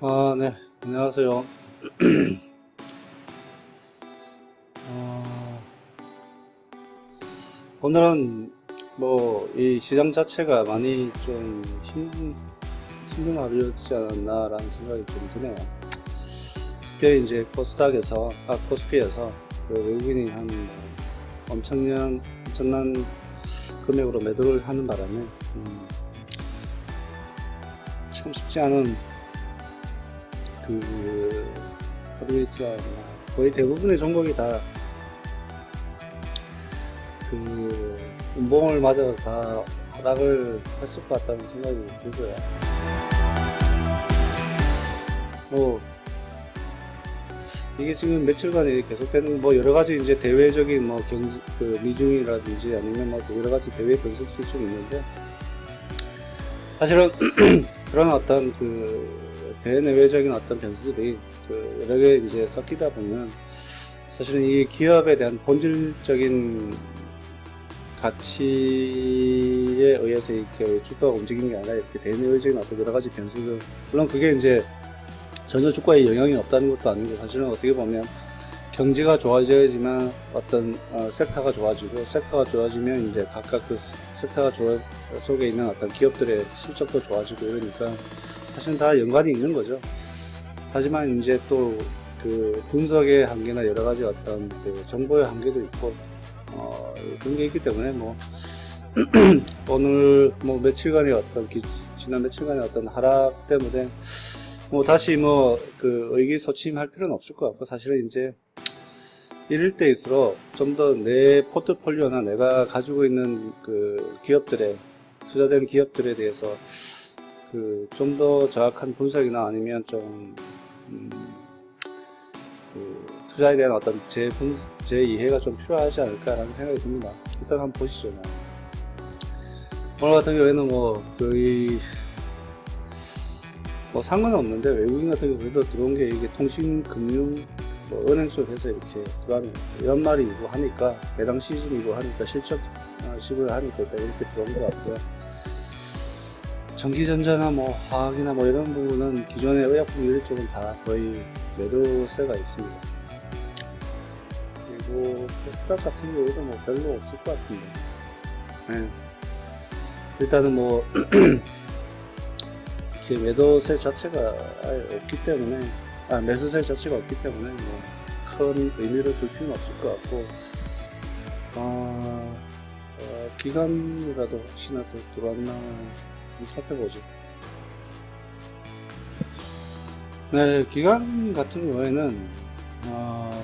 네, 안녕하세요. 어, 오늘은 이 시장 자체가 많이 좀 힘든 하루였지 않았나라는 생각이 좀 드네요. 특히 이제 코스피에서 그 외국인이 엄청난 금액으로 매도를 하는 바람에, 참 쉽지 않은 그 하루였지 않았나. 거의 대부분의 종목이 다 그 운봉을 맞아 다 하락을 했을 것 같다는 생각이 들고요. 뭐 이게 지금 며칠간이 계속되는 여러 가지 이제 대외적인 미중이라든지 아니면 여러 가지 대외 변수들이 좀 있는데, 사실은 그런 어떤 대내외적인 어떤 변수들이 여러 개 이제 섞이다 보면, 사실은 이 기업에 대한 본질적인 가치에 의해서 이렇게 주가가 움직이는 게 아니라 이렇게 대내외적인 어떤 여러 가지 변수들, 물론 그게 이제 전혀 주가에 영향이 없다는 것도 아니고, 사실은 어떻게 보면 경제가 좋아져야지만 어떤 섹터가 좋아지고, 섹터가 좋아지면 이제 각각 그 섹터가 속에 있는 어떤 기업들의 실적도 좋아지고, 이러니까 사실은 다 연관이 있는 거죠. 하지만 이제 또 그 분석의 한계나 여러 가지 어떤 정보의 한계도 있고, 그런 게 있기 때문에 오늘 며칠간의 지난 며칠간의 어떤 하락 때문에 다시 의기소침할 필요는 없을 것 같고, 사실은 이제 이럴 때일수록 좀 더 내 포트폴리오나 내가 가지고 있는 투자된 기업들에 대해서 좀 더 정확한 분석이나 아니면 투자에 대한 어떤 제 이해가 좀 필요하지 않을까라는 생각이 듭니다. 일단 한번 보시죠. 오늘 같은 경우에는 거의 상관은 없는데, 외국인 같은 경우에도 들어온 게 이게 통신, 금융, 은행 쪽에서 이렇게 들어가면 연말이고 하니까, 배당 시즌이고 하니까, 실적 시즌을 하니까 이렇게 들어온 것 같고요. 전기전자나 화학이나 이런 부분은 기존의 의약품 유일 쪽은 다 거의 매도세가 있습니다. 그리고 코스닥 같은 경우에도 별로 없을 것 같은데, 네. 일단은 이렇게 매도세 자체가 아예 없기 때문에, 매수세 자체가 없기 때문에 큰 의미를 둘 필요는 없을 것 같고, 기관이라도 혹시나 또 들어왔나 한번 살펴보죠. 네, 기관 같은 경우에는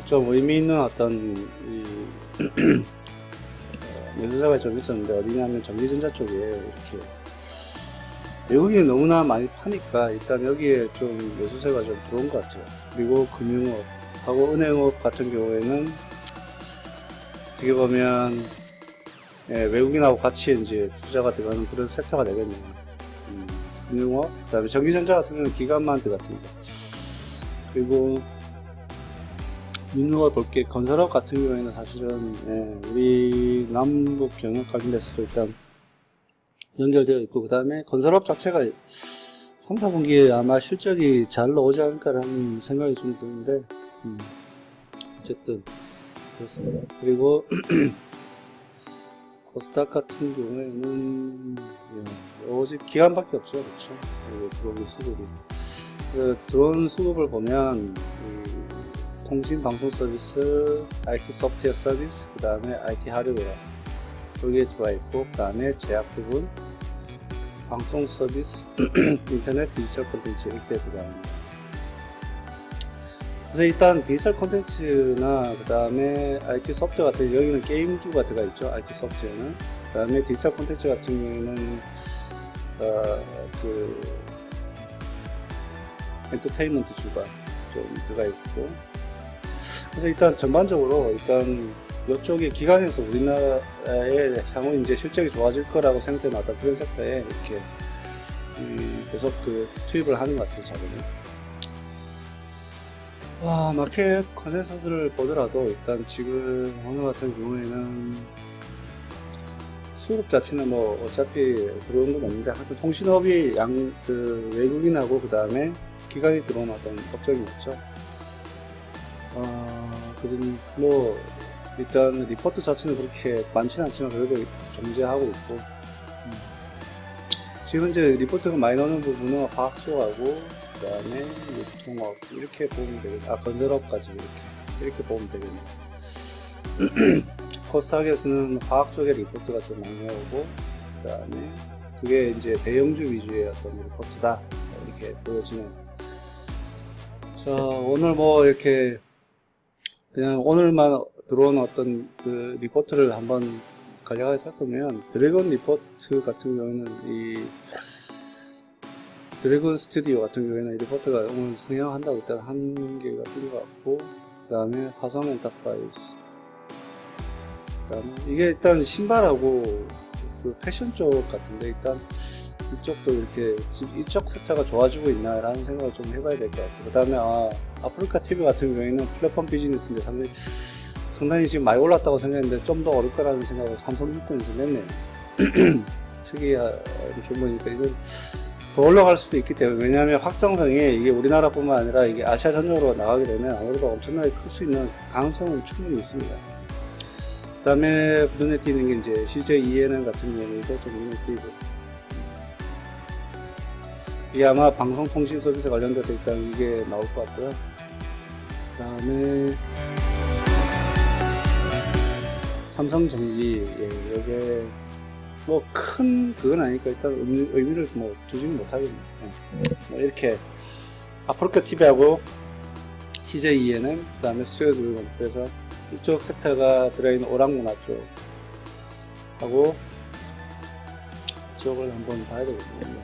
좀 의미 있는 어떤 매수세가 좀 있었는데, 어디냐면 전기전자 쪽에 이렇게 외국인이 너무나 많이 파니까 일단 여기에 좀 매수세가 좀 들어온 것 같아요. 그리고 금융업하고 은행업 같은 경우에는 어떻게 보면 외국인하고 같이 이제 투자가 들어가는 그런 섹터가 되겠네요. 금융업, 그 다음에 전기전자 같은 경우는 기관만 들어갔습니다. 그리고 민누가 볼게, 건설업 같은 경우에는 사실은 우리 남북 경협 관련돼서도 일단 연결되어 있고, 그 다음에 건설업 자체가 3, 4분기에 아마 실적이 잘 나오지 않을까라는 생각이 좀 드는데, 어쨌든 그렇습니다. 그리고 코스닥 같은 경우에는 오직 기관밖에 없죠. 그렇죠? 들어오는 수급이. 그래서 들어온 수급을 보면 통신 방송 서비스, IT 소프트웨어 서비스, 그 다음에 IT 하드웨어 여기에 들어와 있고, 그 다음에 제약 부분, 방송 서비스, 인터넷 디지털 콘텐츠 이렇게 들어갑니다. 그래서 일단 디지털 콘텐츠나 그 다음에 IT 소프트웨어 같은 여기는 게임주가 들어가 있죠. IT 소프트웨어는. 그 다음에 디지털 콘텐츠 같은 경우에는 엔터테인먼트 주가 좀 들어가 있고, 그래서 일단 전반적으로 이쪽에 기관에서 우리나라의 향후 이제 실적이 좋아질 거라고 생각되는 어떤 그런 섹터에 이렇게 계속 투입을 하는 것 같아요, 자금을. 마켓 컨센서스를 보더라도 일단 지금 오늘 같은 경우에는 수급 자체는 어차피 들어온 건 없는데, 하여튼 통신업이 외국인하고 그 다음에 기간이 들어온 어떤 업적이었죠. 그럼 뭐 일단 리포트 자체는 그렇게 많지는 않지만 그래도 존재하고 있고, 지금 이제 리포트가 많이 나오는 부분은 화학소하고 그 다음에 유통업 이렇게 보면 되겠네. 건설업까지 이렇게 보면 되겠네. 코스닥에서는 화학 쪽의 리포트가 좀 많이 나오고, 그 다음에 그게 이제 대형주 위주의 어떤 리포트다 이렇게 보여지는. 자, 오늘 뭐 이렇게 그냥 오늘만 들어온 어떤 그 리포트를 한번 간략하게 살펴보면, 드래곤 리포트 같은 경우는 이 드래곤 스튜디오 같은 경우에는 이 리포트가 오늘 상향한다고 일단 한계가 뜬 것 같고, 그 다음에 화성 엔터프라이즈, 그 다음에 이게 일단 신발하고 그 패션 쪽 같은데, 일단 이쪽도 이렇게 이쪽 섹터가 좋아지고 있나 라는 생각을 좀 해봐야 될 것 같고, 그 다음에 아프리카 TV 같은 경우에는 플랫폼 비즈니스인데 상당히 지금 많이 올랐다고 생각했는데 좀 더 오를 거라는 생각을 삼성증권에서 냈네요. 특이한 종목이니까 이건 더 올라갈 수도 있기 때문에, 왜냐하면 확장성이 이게 우리나라뿐만 아니라 이게 아시아 전역으로 나가게 되면 아무래도 엄청나게 클 수 있는 가능성은 충분히 있습니다. 그 다음에 눈에 띄는 게 이제 CJ 같은 경우에도 좀 눈에 띄고, 이게 아마 방송통신 서비스 관련돼서 일단 이게 나올 것 같고요. 그 다음에 삼성전기, 이게 뭐 큰 그건 아니니까 일단 의미를 뭐 두지는 못하겠네요. 뭐 이렇게 아프리카 TV하고 CJ 그 다음에 스튜디오, 그래서 이쪽 섹터가 들어있는 오락문화 쪽하고 이쪽을 한번 봐야 되거든요.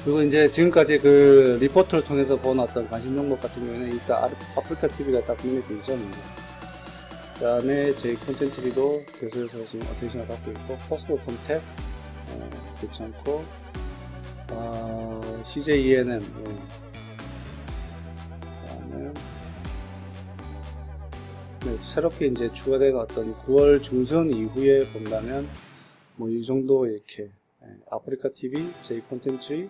그리고 이제 지금까지 그 리포트를 통해서 본 어떤 관심 종목 같은 경우에는 일단 아프리카 TV가 딱 눈에 띄죠. 그 다음에 저희 콘텐츠도 계속해서 지금 어텐션을 받고 있고, 포스코 컴텍 괜찮고, CJ 그 다음에 새롭게 이제 추가된 어떤 9월 중순 이후에 본다면 뭐 이 정도 이렇게 아프리카 TV, 저희 콘텐츠,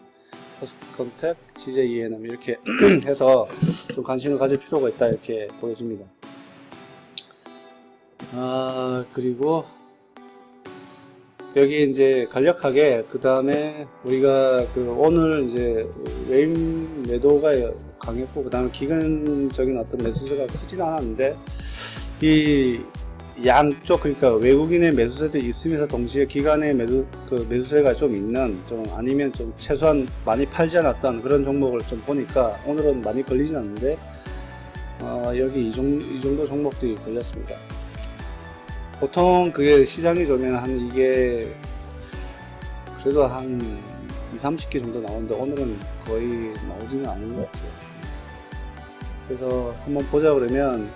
포스코 컴텍, CJ 이렇게 해서 좀 관심을 가질 필요가 있다 이렇게 보여집니다. 그리고 여기 이제 간략하게, 그 다음에 우리가 오늘 이제 외인 매도가 강했고, 그 다음에 기간적인 어떤 매수세가 크진 않았는데, 이 양쪽, 그러니까 외국인의 매수세도 있으면서 동시에 기관의 매수세가 좀 있는, 좀 아니면 좀 최소한 많이 팔지 않았던 그런 종목을 좀 보니까 오늘은 많이 걸리진 않는데, 여기 이 정도 종목들이 걸렸습니다. 보통 그게 시장이 좋으면 이게 그래도 한 20-30개 정도 나오는데 오늘은 거의 나오지는 않은 것 같아요. 그래서 한번 보자 그러면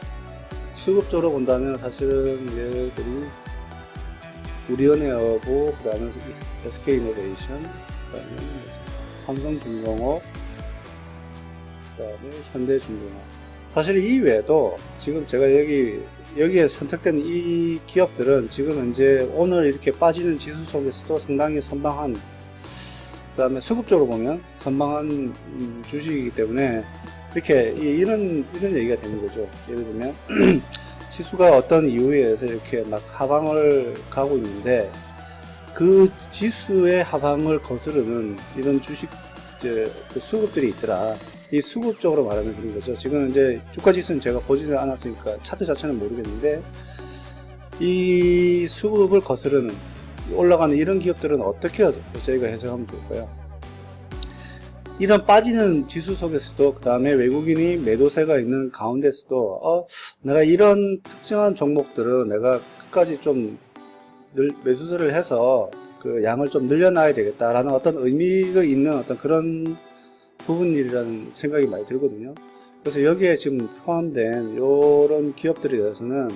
수급적으로 본다면 사실은 얘들이 우리은행하고, 그 다음에 SK이노베이션, 그 다음에 삼성중공업, 그 다음에 현대중공업. 사실 이 외에도 지금 제가 여기에 선택된 이 기업들은 지금 현재 오늘 이렇게 빠지는 지수 속에서도 상당히 선방한, 그 다음에 수급적으로 보면 선방한 주식이기 때문에 이렇게 이런 얘기가 되는 거죠. 예를 들면 지수가 어떤 이유에 의해서 이렇게 막 하방을 가고 있는데, 그 지수의 하방을 거스르는 이런 주식 그 수급들이 있더라. 이 수급적으로 말하면 그런 거죠. 지금 이제 주가 지수는 제가 보지는 않았으니까 차트 자체는 모르겠는데, 이 수급을 거스르는 올라가는 이런 기업들은 어떻게 저희가 해석하면 좋을까요? 이런 빠지는 지수 속에서도, 그 다음에 외국인이 매도세가 있는 가운데서도 내가 이런 특정한 종목들은 내가 끝까지 좀 매수세를 해서 그 양을 좀 늘려놔야 되겠다라는 어떤 의미가 있는 어떤 그런 부분이라는 생각이 많이 들거든요. 그래서 여기에 지금 포함된 이런 기업들에 대해서는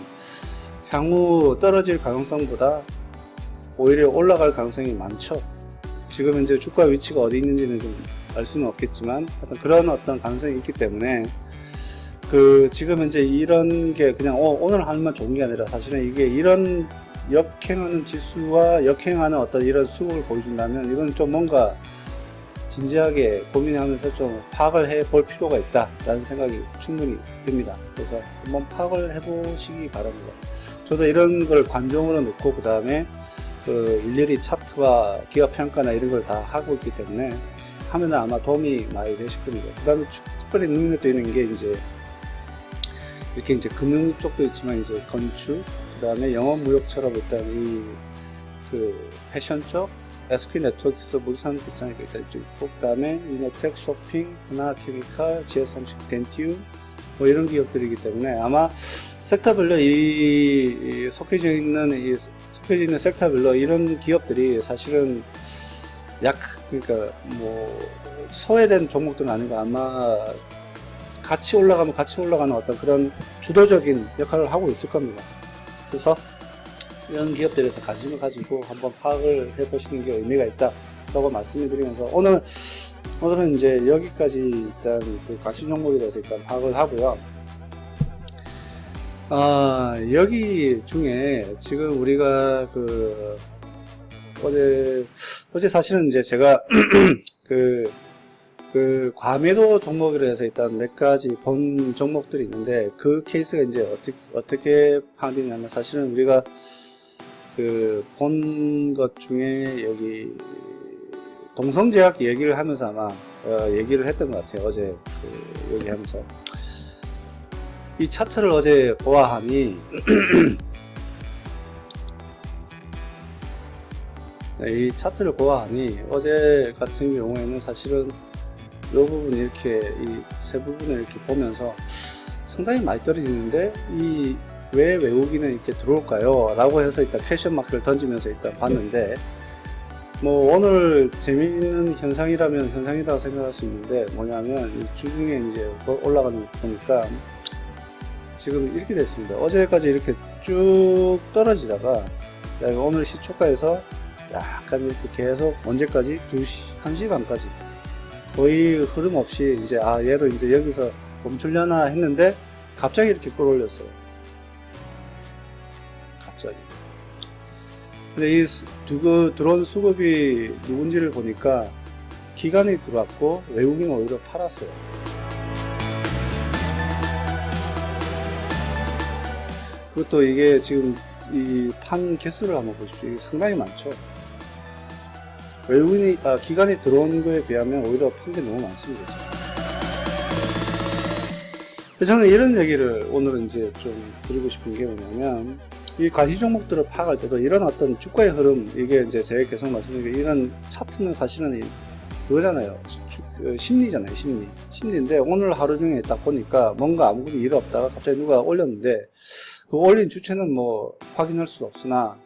향후 떨어질 가능성보다 오히려 올라갈 가능성이 많죠. 지금 현재 주가 위치가 어디 있는지는 좀 알 수는 없겠지만 하여튼 그런 어떤 가능성이 있기 때문에, 지금 현재 이런 게 그냥 오늘 하루만 좋은 게 아니라 사실은 이게 이런 역행하는 지수와 역행하는 어떤 이런 수급을 보여준다면 이건 좀 뭔가 진지하게 고민하면서 좀 파악을 해 볼 필요가 있다라는 생각이 충분히 듭니다. 그래서 한번 파악을 해보시기 바랍니다. 저도 이런 걸 관종으로 놓고 그 다음에 그 일일이 차트와 기업 평가나 이런 걸 다 하고 있기 때문에 하면 아마 도움이 많이 되실 겁니다. 그 다음에 특별히 눈에 띄는 게 이제 이렇게 이제 금융 쪽도 있지만 이제 건축, 그 다음에 영업무역처럼 일단 이 그 패션 쪽, SK 네트워크스 물산 비싸니까 일단 쭉 있고, 그 다음에 이노텍, 쇼핑, 하나케미칼, GS30, 덴티움 뭐 이런 기업들이기 때문에 아마 섹터별로 이 속해져 있는 섹터별로 이런 기업들이 사실은 그러니까 뭐 소외된 종목들은 아니고 아마 같이 올라가면 같이 올라가는 어떤 그런 주도적인 역할을 하고 있을 겁니다. 그래서 이런 기업들에서 관심을 가지고 한번 파악을 해보시는 게 의미가 있다라고 말씀을 드리면서 오늘은 이제 여기까지 일단 그 관심 종목에 대해서 일단 파악을 하고요. 여기 중에 지금 우리가 그 어제 사실은 이제 제가 그 과매도 종목으로 해서 일단 몇 가지 본 종목들이 있는데 그 케이스가 이제 어떻게 파악되냐면 사실은 우리가 그 본 것 중에 여기 동성제약 얘기를 하면서 아마 얘기를 했던 것 같아요. 어제 그 얘기하면서 이 차트를 어제 보아하니 이 차트를 보아하니 어제 같은 경우에는 사실은 이 부분 이렇게 이 세 부분을 이렇게 보면서 상당히 많이 떨어지는데 왜 외국인은 이렇게 들어올까요? 라고 해서 일단 퀘션 마크를 던지면서 일단 봤는데 뭐 오늘 재미있는 현상이라고 생각할 수 있는데 뭐냐면 이 주중에 이제 올라가는 거 보니까 지금 이렇게 됐습니다. 어제까지 이렇게 쭉 떨어지다가 오늘 시초가에서 약간 이렇게 계속 언제까지 1시간까지 거의 흐름 없이 이제 얘도 이제 여기서 멈추려나 했는데 갑자기 이렇게 끌어올렸어요. 갑자기. 근데 이 들어온 수급이 누군지를 보니까 기관이 들어왔고 외국인은 오히려 팔았어요. 그것도 이게 지금 이 판 개수를 한번 보십시오. 이게 상당히 많죠. 기관이 들어온 거에 비하면 오히려 판 게 너무 많습니다. 저는 이런 얘기를 오늘은 이제 좀 드리고 싶은 게 뭐냐면 이 과시 종목들을 파악할 때도 이런 어떤 주가의 흐름, 이게 이제 제가 계속 말씀드린 게 이런 차트는 사실은 그거잖아요. 심리잖아요. 심리인데 오늘 하루 중에 딱 보니까 뭔가 아무것도 일 없다가 갑자기 누가 올렸는데 그 올린 주체는 뭐 확인할 수 없으나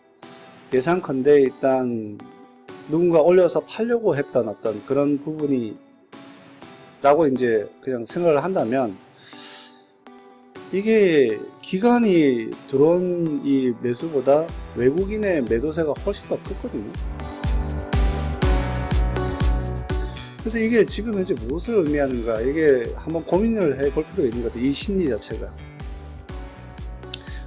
예상컨대 일단 누군가 올려서 팔려고 했던 어떤 그런 부분이 라고 이제 그냥 생각을 한다면 이게 기관이 들어온 이 매수보다 외국인의 매도세가 훨씬 더 크거든요. 그래서 이게 지금 현재 무엇을 의미하는가, 이게 한번 고민을 해 볼 필요가 있는 것 같아요. 이 심리 자체가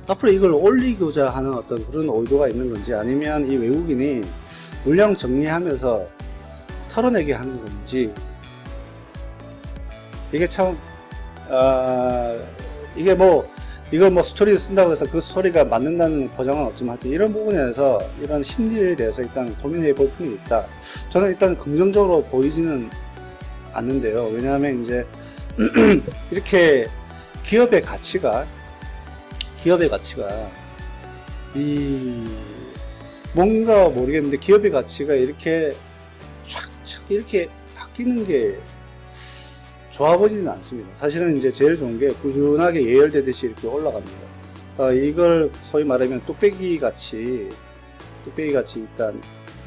앞으로 이걸 올리고자 하는 어떤 그런 의도가 있는 건지, 아니면 이 외국인이 물량 정리하면서 털어내게 하는 건지, 이게 참 이걸 뭐 스토리를 쓴다고 해서 그 스토리가 맞는다는 보장은 없지만 하여튼 이런 부분에서 이런 심리에 대해서 일단 고민해 볼 필요가 있다. 저는 일단 긍정적으로 보이지는 않는데요. 왜냐하면 이제 이렇게 기업의 가치가 뭔가 모르겠는데 기업의 가치가 이렇게 촥촥 이렇게 바뀌는 게 좋아 보이지는 않습니다. 사실은 이제 제일 좋은 게 꾸준하게 예열되듯이 이렇게 올라갑니다. 이걸 소위 말하면 뚝배기 같이 일단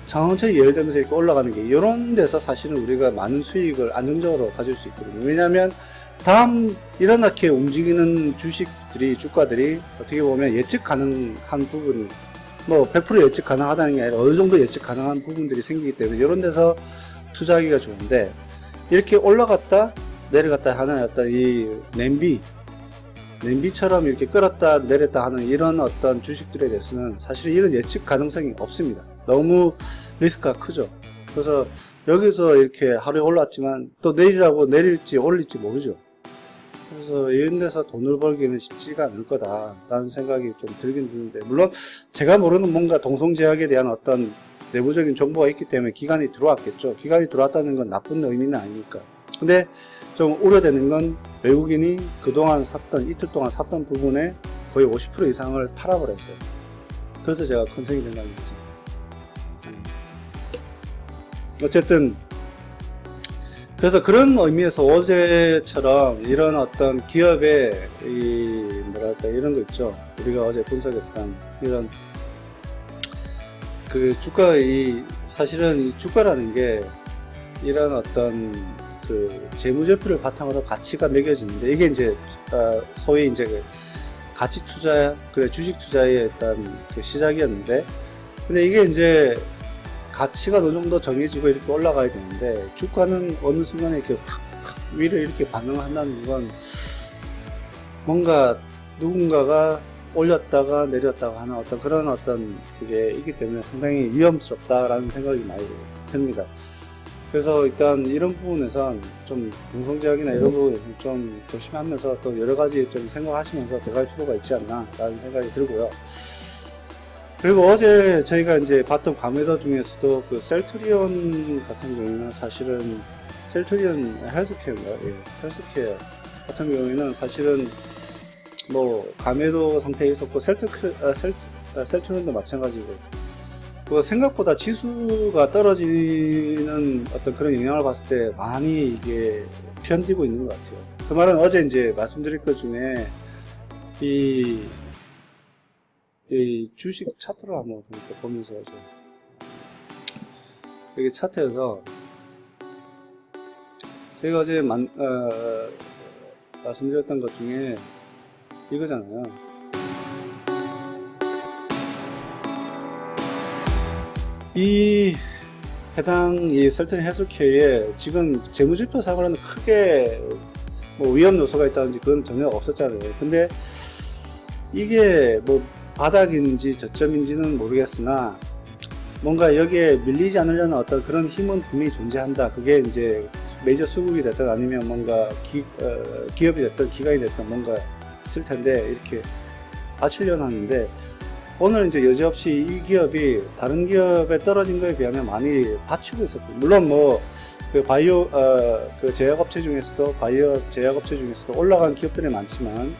천천히 예열되면서 이렇게 올라가는 게, 이런 데서 사실은 우리가 많은 수익을 안정적으로 가질 수 있거든요. 왜냐하면 다음 이렇게 움직이는 주가들이 어떻게 보면 예측 가능한 부분이, 뭐 100% 예측 가능하다는 게 아니라 어느 정도 예측 가능한 부분들이 생기기 때문에 이런 데서 투자하기가 좋은데, 이렇게 올라갔다 내려갔다 하는 어떤 이 냄비처럼 이렇게 끌었다 내렸다 하는 이런 어떤 주식들에 대해서는 사실 이런 예측 가능성이 없습니다. 너무 리스크가 크죠. 그래서 여기서 이렇게 하루에 올랐지만 또 내리라고 내릴지 올릴지 모르죠. 그래서 이런 데서 돈을 벌기는 쉽지가 않을 거다라는 생각이 좀 들긴 드는데, 물론 제가 모르는 뭔가 동성제약에 대한 어떤 내부적인 정보가 있기 때문에 기관이 들어왔겠죠. 기관이 들어왔다는 건 나쁜 의미는 아니니까. 근데 좀 우려되는 건 외국인이 그동안 샀던, 이틀 동안 샀던 부분에 거의 50% 이상을 팔아버렸어요. 그래서 제가 컨셉이 된다는 거죠. 어쨌든 그래서 그런 의미에서 어제처럼 이런 어떤 기업의 이 뭐랄까 이런 거 있죠. 우리가 어제 분석했던 이런 그 주가, 이 사실은 이 주가라는 게 이런 어떤 그 재무제표를 바탕으로 가치가 매겨지는데, 이게 이제 소위 이제 그 가치 투자, 그 주식 투자의 일단 그 시작이었는데, 근데 이게 이제 가치가 어느 정도 정해지고 이렇게 올라가야 되는데, 주가는 어느 순간에 이렇게 팍 위로 이렇게 반응한다는 건 뭔가 누군가가 올렸다가 내렸다가 하는 어떤 그런 어떤 그게 있기 때문에 상당히 위험스럽다라는 생각이 많이 듭니다. 그래서 일단 이런 부분에선 좀 동성제약이나 이런 부분에서는 좀 조심하면서 또 여러 가지 좀 생각하시면서 들어갈 필요가 있지 않나 라는 생각이 들고요. 그리고 어제 저희가 이제 봤던 과매도 중에서도 그 셀트리온 같은 경우는 사실은 셀트리온 헬스케어인가요? 예, 헬스케어 같은 경우에는 사실은 뭐 과매도 상태에 있었고, 셀트리온도 마찬가지고, 그 생각보다 지수가 떨어지는 어떤 그런 영향을 봤을 때 많이 이게 편디고 있는 것 같아요. 그 말은 어제 이제 말씀드릴 것 중에 이 주식 차트를 한번 보면서 어제 여기 차트에서 제가 어제 말씀드렸던 것 중에 이거잖아요. 이 해당 이 셀트리온 헬스케어에 지금 재무제표 상으로는 크게 뭐 위험 요소가 있다든지 그건 전혀 없었잖아요. 근데 이게 뭐 바닥인지 저점인지는 모르겠으나 뭔가 여기에 밀리지 않으려는 어떤 그런 힘은 분명히 존재한다. 그게 이제 메이저 수급이 됐든 아니면 뭔가 기업이 됐든 기관이 됐든 뭔가 있을 텐데 이렇게 받치려는 하는데, 오늘 이제 여지없이 이 기업이 다른 기업에 떨어진 거에 비하면 많이 받치고 있었고, 물론 뭐 그 바이오 그 제약업체 중에서도 올라간 기업들이 많지만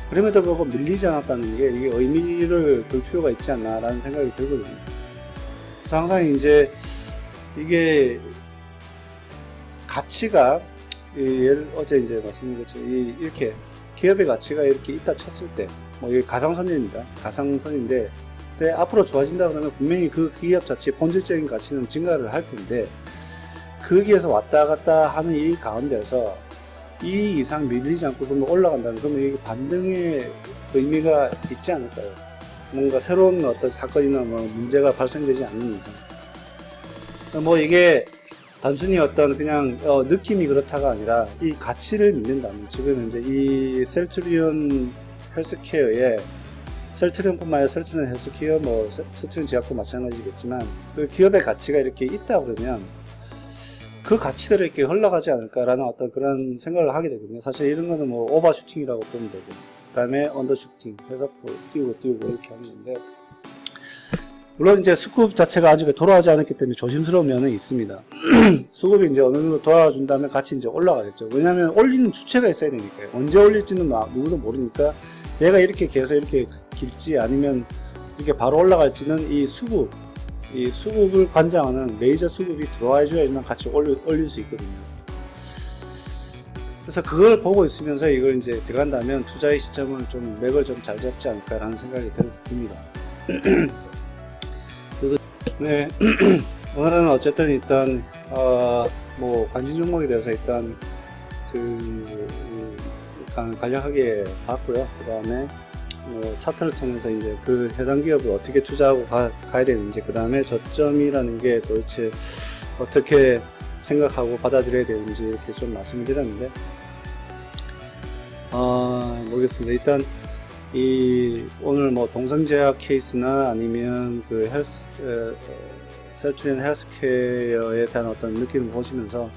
그럼에도 불구하고 밀리지 않았다는 게 이게 의미를 둘 필요가 있지 않나라는 생각이 들거든요. 그래서 항상 이제 이게 가치가 어제 이제 말씀드린 것처럼 이렇게 기업의 가치가 이렇게 있다 쳤을 때, 뭐 이게 가상선입니다. 가상선인데, 근데 앞으로 좋아진다 그러면 분명히 그 기업 자체의 본질적인 가치는 증가를 할 텐데, 거기에서 왔다 갔다 하는 이 가운데서 이 이상 밀리지 않고 그러면 올라간다면, 그러면 이게 반등의 의미가 있지 않을까요? 뭔가 새로운 어떤 사건이나 뭐 문제가 발생되지 않는 이상. 뭐 이게 단순히 어떤 그냥 느낌이 그렇다가 아니라 이 가치를 믿는다면, 지금 이제 이 셀트리온 헬스케어에 셀트리온뿐만 아니라 셀트리온 헬스케어, 뭐 셀트리온 제약도 마찬가지겠지만 그 기업의 가치가 이렇게 있다 그러면 그 가치대로 이렇게 흘러가지 않을까라는 어떤 그런 생각을 하게 되거든요. 사실 이런 거는 뭐 오버슈팅이라고 보면 되고, 그 다음에 언더슈팅 해서 띄우고 이렇게 하는 건데, 물론 이제 수급 자체가 아직 돌아가지 않았기 때문에 조심스러운 면은 있습니다. 수급이 이제 어느 정도 돌아준 다음에 같이 이제 올라가겠죠. 왜냐하면 올리는 주체가 있어야 되니까요. 언제 올릴지는 누구도 모르니까 얘가 이렇게 계속 이렇게 길지 아니면 이렇게 바로 올라갈지는 이 수급을 관장하는 메이저 수급이 들어와줘야지만 같이 올릴 수 있거든요. 그래서 그걸 보고 있으면서 이걸 이제 들어간다면 투자의 시점은 좀 맥을 좀 잘 잡지 않을까라는 생각이 듭니다. 네, 오늘은 어쨌든 일단 뭐 관심 종목에 대해서 일단 간략하게 봤고요. 그 다음에 차트를 통해서 이제 그 해당 기업을 어떻게 투자하고 가야 되는지, 그 다음에 저점이라는 게 도대체 어떻게 생각하고 받아들여야 되는지 이렇게 좀 말씀을 드렸는데, 모르겠습니다. 일단 오늘 뭐 동성제약 케이스나 아니면 그 셀트리온 헬스케어에 대한 어떤 느낌을 보시면서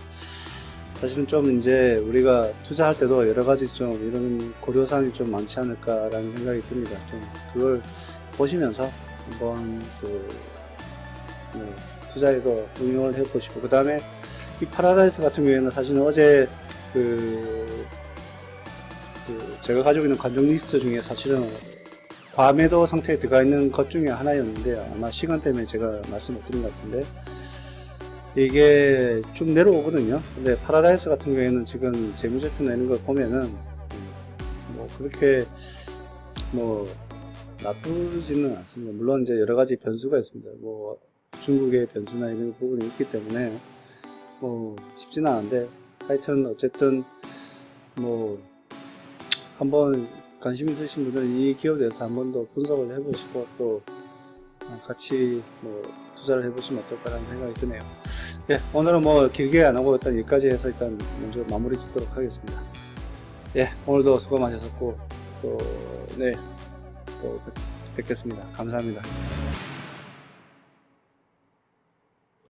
사실은 좀 이제 우리가 투자할 때도 여러 가지 좀 이런 고려사항이 좀 많지 않을까라는 생각이 듭니다. 좀 그걸 보시면서 한번 투자에도 응용을 해보시고, 그 다음에 이 파라다이스 같은 경우에는 사실은 어제 제가 가지고 있는 관종 리스트 중에 사실은 과매도 상태에 들어가 있는 것 중에 하나였는데, 아마 시간 때문에 제가 말씀 못 드린 것 같은데 이게 쭉 내려오거든요. 근데 파라다이스 같은 경우에는 지금 재무제표 내는 걸 보면은 뭐 그렇게 뭐 나쁘지는 않습니다. 물론 이제 여러 가지 변수가 있습니다. 뭐 중국의 변수나 이런 부분이 있기 때문에 뭐 쉽지는 않은데, 하여튼 어쨌든 뭐 한번 관심 있으신 분들은 이 기업에 대해서 한 번 더 분석을 해보시고 또 같이 뭐 투자를 해보시면 어떨까라는 생각이 드네요. 예, 오늘은 뭐 길게 안 하고 일단 여기까지 해서 일단 먼저 마무리 짓도록 하겠습니다. 예, 오늘도 수고 많으셨고 또 뵙겠습니다. 감사합니다.